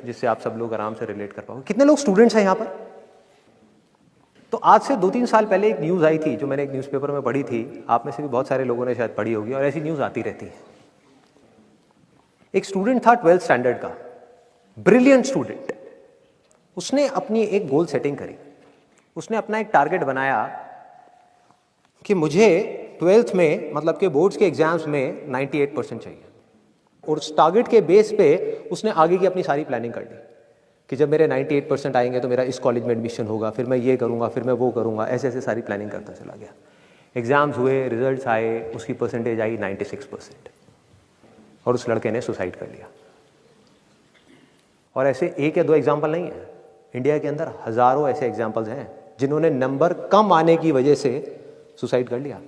जिससे आप सब लोग आराम से रिलेट कर पाओगे। कितने लोग स्टूडेंट्स हैं यहाँ पर? तो आज से 2-3 साल पहले एक न्यूज़ आई थी जो मैंने एक न्यूज़पेपर में पढ़ी थी, आप में से भी बहुत सारे लोगों ने शायद पढ़ी होगी और ऐसी न्यूज़ आती रहती है। एक स्टूडेंट था 12th स्टैंडर्ड का, ब्रिलियंट स्टूडेंट। उसने अपनी एक गोल सेटिंग करी, उसने अपना एक टारगेट बनाया कि मुझे 12th में मतलब कि बोर्ड्स के एग्जाम्स में 98% चाहिए, और उस टारगेट के बेस पे उसने आगे की अपनी सारी प्लानिंग कर ली कि जब मेरे 98% आएंगे तो मेरा इस कॉलेज में एडमिशन होगा, फिर मैं ये करूँगा, फिर मैं वो करूँगा, ऐसे ऐसे सारी प्लानिंग करता चला गया। एग्ज़ाम्स हुए, रिजल्ट्स आए, उसकी परसेंटेज आई 96% और उस लड़के ने सुसाइड कर लिया। और ऐसे एक या दो एग्जाम्पल नहीं है, इंडिया के अंदर हज़ारों ऐसे एग्जाम्पल्स हैं जिन्होंने नंबर कम आने की वजह से सुसाइड कर लिया।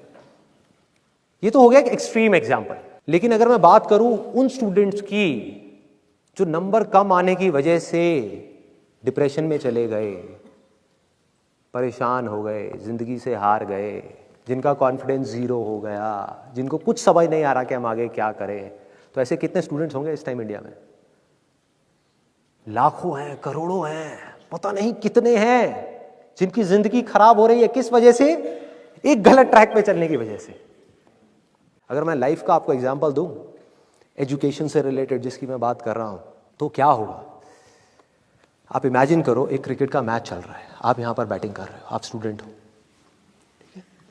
ये तो हो गया एक एक्सट्रीम एग्जाम्पल, लेकिन अगर मैं बात करूं उन स्टूडेंट्स की जो नंबर कम आने की वजह से डिप्रेशन में चले गए, परेशान हो गए, जिंदगी से हार गए, जिनका कॉन्फिडेंस जीरो हो गया, जिनको कुछ समझ नहीं आ रहा कि हम आगे क्या करें, तो ऐसे कितने स्टूडेंट्स होंगे इस टाइम इंडिया में? लाखों हैं, करोड़ों हैं, पता नहीं कितने हैं जिनकी जिंदगी खराब हो रही है। किस वजह से? एक गलत ट्रैक पे चलने की वजह से। अगर मैं लाइफ का आपको एग्जांपल दूं, एजुकेशन से रिलेटेड जिसकी मैं बात कर रहा हूं, तो क्या होगा? आप इमेजिन करो एक क्रिकेट का मैच चल रहा है, आप यहां पर बैटिंग कर रहे हो, आप स्टूडेंट हो,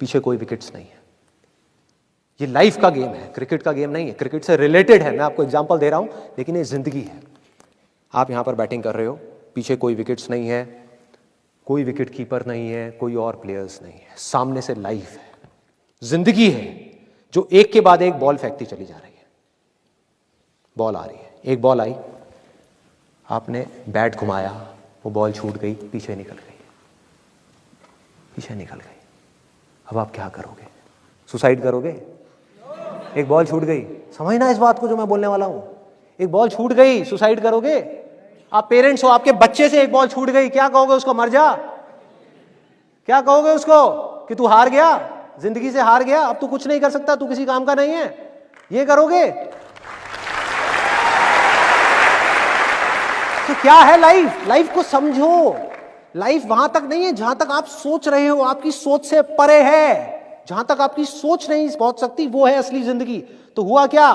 पीछे कोई विकेट्स नहीं है। ये लाइफ का गेम है, क्रिकेट का गेम नहीं है, क्रिकेट से रिलेटेड है, मैं आपको एग्जांपल दे रहा हूं, लेकिन ये जिंदगी है। आप यहां पर बैटिंग कर रहे हो, पीछे कोई विकेट्स नहीं है, कोई विकेट कीपर नहीं है, कोई और प्लेयर्स नहीं है, सामने से लाइफ है, जिंदगी है जो एक के बाद एक बॉल फेंकती चली जा रही है। बॉल आ रही है, एक बॉल आई, आपने बैट घुमाया, वो बॉल छूट गई, पीछे निकल गई, पीछे निकल गई। अब आप क्या करोगे? सुसाइड करोगे? एक बॉल छूट गई, समझना इस बात को जो मैं बोलने वाला हूं, एक बॉल छूट गई, सुसाइड करोगे? आप पेरेंट्स हो, आपके बच्चे से एक बॉल छूट गई, क्या कहोगे उसको? मर जा? क्या कहोगे उसको कि तू हार गया, जिंदगी से हार गया, अब तू कुछ नहीं कर सकता, तू किसी काम का नहीं है? ये करोगे? तो क्या है लाइफ? लाइफ को समझो। लाइफ वहां तक नहीं है जहां तक आप सोच रहे हो, आपकी सोच से परे है। जहां तक आपकी सोच नहीं पहुंच सकती वो है असली जिंदगी। तो हुआ क्या?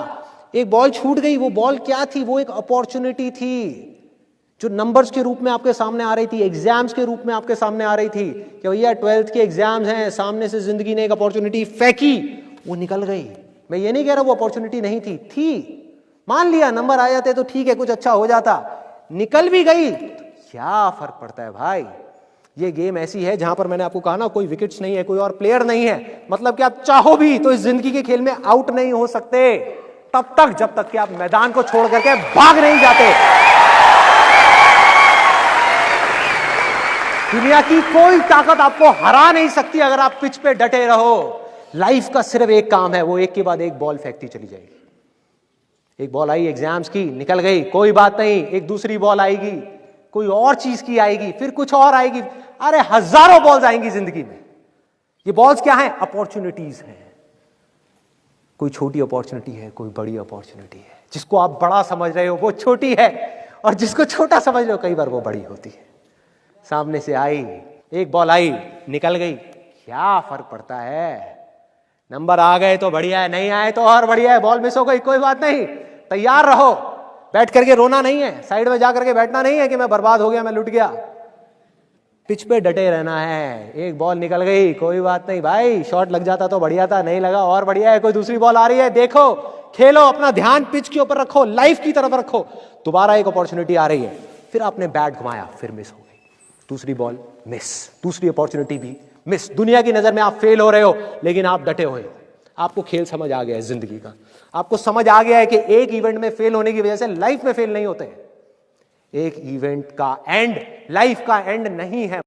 एक बॉल छूट गई, वो बॉल क्या थी? वो एक अपॉर्चुनिटी थी जो नंबर्स के रूप में आपके सामने आ रही थी, एग्जाम्स के रूप में आपके सामने आ रही थी कि भैया 12th के एग्जाम्स हैं, सामने से जिंदगी ने एक अपॉर्चुनिटी फेंकी, वो निकल गई। मैं ये नहीं कह रहा वो अपॉर्चुनिटी नहीं थी, मान लिया नंबर आ जाते तो ठीक है, कुछ अच्छा हो जाता, निकल भी गई, क्या फर्क पड़ता है भाई? ये गेम ऐसी है जहां पर मैंने आपको कहा ना, कोई विकेट्स नहीं है, कोई और प्लेयर नहीं है, मतलब कि आप चाहो भी तो इस जिंदगी के खेल में आउट नहीं हो सकते तब तक जब तक कि आप मैदान को छोड़ करके भाग नहीं जाते। दुनिया की कोई ताकत आपको हरा नहीं सकती अगर आप पिच पे डटे रहो। लाइफ का सिर्फ एक काम है, वो एक के बाद एक बॉल फेंकती चली जाएगी। एक बॉल आई एग्जाम्स की, निकल गई, कोई बात नहीं, एक दूसरी बॉल आएगी, कोई और चीज की आएगी, फिर कुछ और आएगी। अरे हजारों बॉल्स आएंगी जिंदगी में। ये बॉल्स क्या हैं? अपॉर्चुनिटीज हैं। कोई छोटी अपॉर्चुनिटी है, कोई बड़ी अपॉर्चुनिटी है। जिसको आप बड़ा समझ रहे हो वो छोटी है, और जिसको छोटा समझ रहे हो कई बार वो बड़ी होती है। सामने से आई, एक बॉल आई, निकल गई, क्या फर्क पड़ता है? नंबर आ गए तो बढ़िया है, नहीं आए तो और बढ़िया है, बॉल मिस हो गई, कोई बात नहीं, तैयार रहो। बैठ करके रोना नहीं है, साइड में जा करके बैठना नहीं है कि मैं बर्बाद हो गया, मैं लुट गया। पिच पे डटे रहना है। एक बॉल निकल गई, कोई बात नहीं भाई, शॉट लग जाता तो बढ़िया था, नहीं लगा और बढ़िया है, कोई दूसरी बॉल आ रही है, देखो, खेलो, अपना ध्यान पिच के ऊपर रखो, लाइफ की तरफ रखो। दोबारा एक अपॉर्चुनिटी आ रही है, फिर आपने बैट घुमाया, फिर मिस हो गई, दूसरी बॉल मिस, दूसरी अपॉर्चुनिटी भी मिस। दुनिया की नजर में आप फेल हो रहे हो, लेकिन आप डटे हुए हो। आपको खेल समझ आ गया है जिंदगी का, आपको समझ आ गया है कि एक इवेंट में फेल होने की वजह से लाइफ में फेल नहीं होते। एक इवेंट का एंड लाइफ का एंड नहीं है।